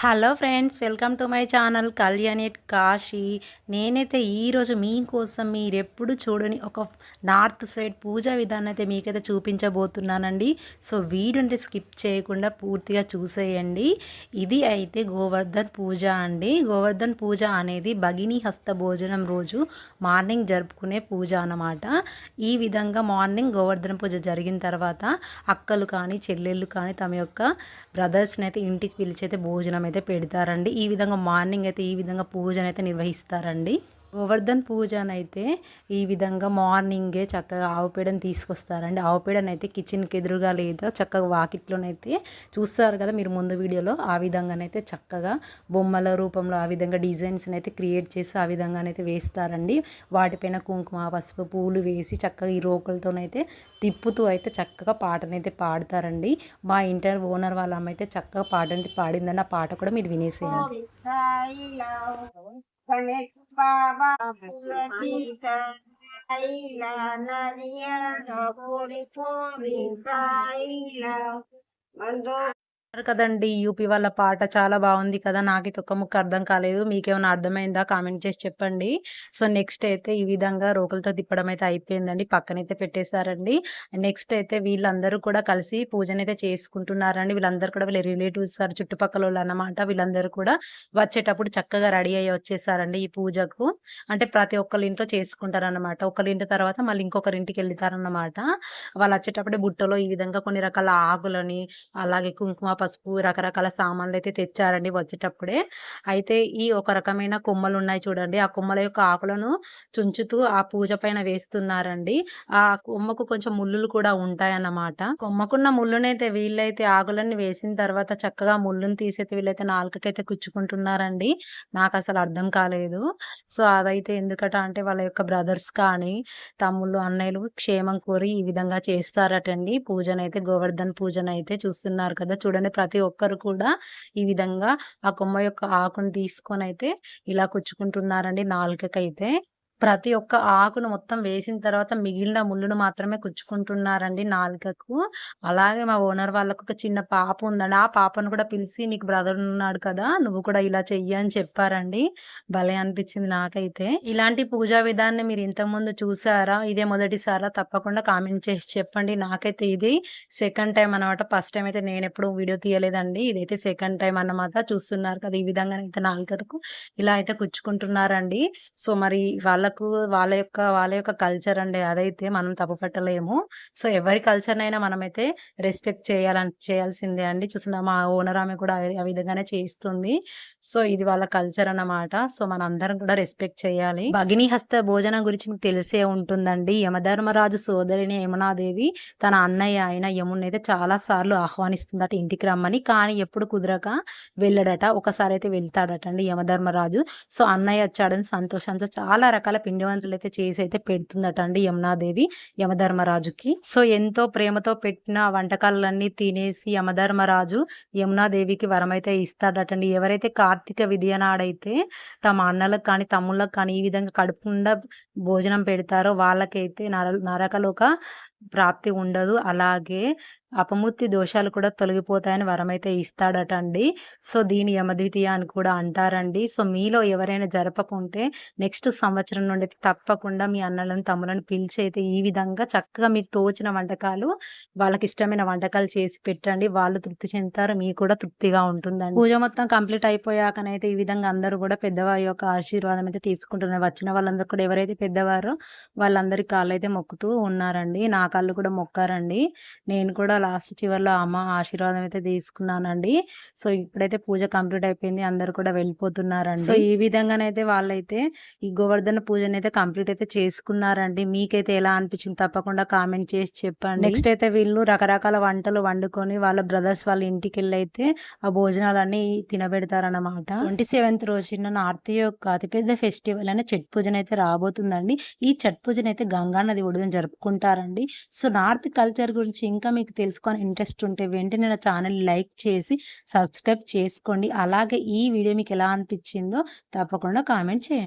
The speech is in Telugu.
Hello friends, welcome to my channel Kalyani at Kashi. నేనైతే ఈరోజు మీకోసం మీరెప్పుడు చూడని ఒక నార్త్ సైడ్ పూజా విధానం అయితే మీకైతే చూపించబోతున్నానండి. సో వీడియోని స్కిప్ చేయకుండా పూర్తిగా చూసేయండి. ఇది అయితే గోవర్ధన్ పూజ అండి. గోవర్ధన్ పూజ అనేది భగిని హస్త భోజనం రోజు మార్నింగ్ జరుపుకునే పూజ అన్నమాట. ఈ విధంగా మార్నింగ్ గోవర్ధన పూజ జరిగిన తర్వాత అక్కలు కానీ చెల్లెళ్ళు కానీ తమ యొక్క బ్రదర్స్ని అయితే ఇంటికి పిలిచి అయితే భోజనం అయితే పెడతారండి. ఈ విధంగా మార్నింగ్ అయితే ఈ విధంగా పూజనైతే నిర్వహిస్తారండి. గోవర్ధన్ పూజనైతే ఈ విధంగా మార్నింగే చక్కగా ఆవు పేడని తీసుకొస్తారండి. ఆవు పేడనైతే కిచెన్కి ఎదురుగా లేదా చక్కగా వాకిట్లోనైతే చూస్తారు కదా మీరు ముందు వీడియోలో, ఆ విధంగానైతే చక్కగా బొమ్మల రూపంలో ఆ విధంగా డిజైన్స్ని అయితే క్రియేట్ చేసి ఆ విధంగానైతే వేస్తారండి. వాటిపైన కుంకుమ పసుపు పూలు వేసి చక్కగా ఈ రోకలతోనైతే తిప్పుతూ అయితే చక్కగా పాటనైతే పాడతారండి. మా ఇంటర్ ఓనర్ వాళ్ళ అమ్మ అయితే చక్కగా పాటనైతే పాడిందండి. ఆ పాట కూడా మీరు వినేసేయండి. बाबा तुलसी साईला नारियल पूरी पूरी साईला मंदो కదండి. యూపీ వాళ్ళ పాట చాలా బాగుంది కదా. నాకైతే ఒక్క ముక్క అర్థం కాలేదు. మీకేమైనా అర్థమైందా కామెంట్ చేసి చెప్పండి. సో నెక్స్ట్ అయితే ఈ విధంగా రోకలతో తిప్పడం అయితే అయిపోయిందండి. పక్కనైతే పెట్టేశారండి. నెక్స్ట్ అయితే వీళ్ళందరూ కూడా కలిసి పూజనైతే చేసుకుంటున్నారండి. వీళ్ళందరూ కూడా వీళ్ళ రిలేటివ్స్ సార్ చుట్టుపక్కల వాళ్ళు అన్నమాట. వీళ్ళందరూ కూడా వచ్చేటప్పుడు చక్కగా రెడీ అయ్యి వచ్చేసారండి ఈ పూజకు. అంటే ప్రతి ఒక్కళ్ళ ఇంట్లో చేసుకుంటారన్నమాట. ఒకళ్ళ ఇంటి తర్వాత మళ్ళీ ఇంకొకరి ఇంటికి వెళ్తారన్నమాట. వాళ్ళు వచ్చేటప్పుడే బుట్టలో ఈ విధంగా కొన్ని రకాల ఆకులని అలాగే కుంకుమ పసుపు రకరకాల సామాన్లయితే తెచ్చారండి వచ్చేటప్పుడే. అయితే ఈ ఒక రకమైన కొమ్మలున్నాయి చూడండి. ఆ కొమ్మల యొక్క ఆకులను చుంచుతూ ఆ పూజ పైన వేస్తున్నారండి. ఆ కొమ్మకు కొంచెం ముల్లులు కూడా ఉంటాయన్నమాట. కొమ్మకున్న ముళ్ళునైతే వీళ్ళైతే ఆకులన్నీ వేసిన తర్వాత చక్కగా ముళ్ళుని తీసైతే వీళ్ళైతే నాలుకకైతే కుచ్చుకుంటున్నారండి. నాకసలు అర్థం కాలేదు. సో అదైతే ఎందుకట అంటే వాళ్ళ యొక్క బ్రదర్స్ కానీ, తమ్ముళ్ళు, అన్నయ్యలు క్షేమం కోరి ఈ విధంగా చేస్తారటండి. పూజనైతే గోవర్ధన్ పూజనైతే చూస్తున్నారు కదా. చూడండి ప్రతి ఒక్కరు కూడా ఈ విధంగా ఆ కొమ్మ యొక్క ఆకుని తీసుకొనైతే ఇలా కుచ్చుకుంటున్నారండి నాలుకకైతే. ప్రతి ఒక్క ఆకును మొత్తం వేసిన తర్వాత మిగిలిన ముళ్ళును మాత్రమే కుచ్చుకుంటున్నారండి నాలుకకు. అలాగే మా ఓనర్ వాళ్ళకు ఒక చిన్న పాప ఉందండి. ఆ పాపను కూడా పిలిచి నీకు బ్రదర్ ఉన్నాడు కదా, నువ్వు కూడా ఇలా చెయ్యి అని చెప్పారండి. భలే అనిపించింది నాకైతే. ఇలాంటి పూజా విధాన్ని మీరు ఇంతకుముందు చూసారా? ఇదే మొదటిసారా? తప్పకుండా కామెంట్ చేసి చెప్పండి. నాకైతే ఇది సెకండ్ టైం అనమాట. ఫస్ట్ టైం అయితే నేనెప్పుడు వీడియో తీయలేదండి. ఇదైతే సెకండ్ టైం అన్నమాట. చూస్తున్నారు కదా ఈ విధంగానైతే నాలుకకు ఇలా అయితే కుచ్చుకుంటున్నారండి. సో మరి వాళ్ళ యొక్క కల్చర్ అండి. అదైతే మనం తప్పు పట్టలేము. సో ఎవరి కల్చర్‌నైనా మనమైతే రెస్పెక్ట్ చేయాల్సిందే అండి. చూస్తున్నా మా ఓనర్ ఆమె కూడా ఆ విధంగానే చేస్తుంది. సో ఇది వాళ్ళ కల్చర్ అన్నమాట. సో మనందరం కూడా రెస్పెక్ట్ చేయాలి. భగిని హస్త భోజనం గురించి మీకు తెలిసే ఉంటుందండి. యమధర్మరాజు సోదరిని యమునాదేవి తన అన్నయ్య అయిన యముడినైతే చాలా సార్లు ఆహ్వానిస్తుందట ఇంటికి రమ్మని. కానీ ఎప్పుడు కుదరక వెళ్ళడట. ఒకసారి అయితే వెళ్తాడట అండి యమధర్మరాజు. సో అన్నయ్య వచ్చాడని సంతోషంతో చాలా రకాల పిండి వంటలైతే చేసి అయితే పెడుతుందట అండి యమునాదేవి యమధర్మరాజుకి. సో ఎంతో ప్రేమతో పెట్టిన వంటకాలన్నీ తినేసి యమధర్మరాజు యమునాదేవికి వరమైతే ఇస్తాడటండి. ఎవరైతే కార్తీక విదియ నాడైతే తమ అన్నలకు కానీ తమ్ముళ్ళకి కానీ ఈ విధంగా కడుపు నిండా భోజనం పెడతారో వాళ్ళకైతే నరకలోక ప్రాప్తి ఉండదు. అలాగే అపమృత్యు దోషాలు కూడా తొలగిపోతాయని వరమైతే ఇస్తాడట అండి. సో దీని యమద్వితీయ అని కూడా అంటారండి. సో మీలో ఎవరైనా జరపకుంటే నెక్స్ట్ సంవత్సరం నుండి తప్పకుండా మీ అన్నలను తమ్ములను పిలిచి అయితే ఈ విధంగా చక్కగా మీకు తోచిన వంటకాలు వాళ్ళకి ఇష్టమైన వంటకాలు చేసి పెట్టండి. వాళ్ళు తృప్తి చెందుతారు, మీకు కూడా తృప్తిగా ఉంటుందండి. పూజ మొత్తం కంప్లీట్ అయిపోయాకనైతే ఈ విధంగా అందరూ కూడా పెద్దవారి యొక్క ఆశీర్వాదం అయితే తీసుకుంటున్నారు. వచ్చిన వాళ్ళందరూ కూడా ఎవరైతే పెద్దవారో వాళ్ళందరి కాళ్ళు అయితే మొక్కుతూ ఉన్నారండి. నా కాళ్ళు కూడా మొక్కారండి. నేను కూడా లాస్ట్ చివర్లో అమ్మ ఆశీర్వాదం అయితే తీసుకున్నానండి. సో ఇప్పుడైతే పూజ కంప్లీట్ అయిపోయింది. అందరూ కూడా వెళ్ళిపోతున్నారండి. సో ఈ విధంగానైతే వాళ్ళైతే ఈ గోవర్ధన పూజనైతే కంప్లీట్ అయితే చేసుకున్నారండి. మీకైతే ఎలా అనిపించింది తప్పకుండా కామెంట్ చేసి చెప్పండి. నెక్స్ట్ అయితే వీళ్ళు రకరకాల వంటలు వండుకొని వాళ్ళ బ్రదర్స్ వాళ్ళ ఇంటికి వెళ్ళి అయితే ఆ భోజనాలన్నీ తినబెడతారన్నమాట. 27th రోజున నార్త్ యొక్క అతిపెద్ద ఫెస్టివల్ అయిన ఛట్ పూజన అయితే రాబోతుందండి. ఈ ఛట్ పూజన అయితే గంగా నది ఒడిన జరుపుకుంటారండి. సో నార్త్ కల్చర్ గురించి ఇంకా మీకు తెలుసుకొని ఇంట్రెస్ట్ ఉంటే వెంటనే నా ఛానల్ లైక్ చేసి సబ్స్క్రైబ్ చేసుకోండి. అలాగే ఈ వీడియో మీకు ఎలా అనిపించిందో తప్పకుండా కామెంట్ చేయండి.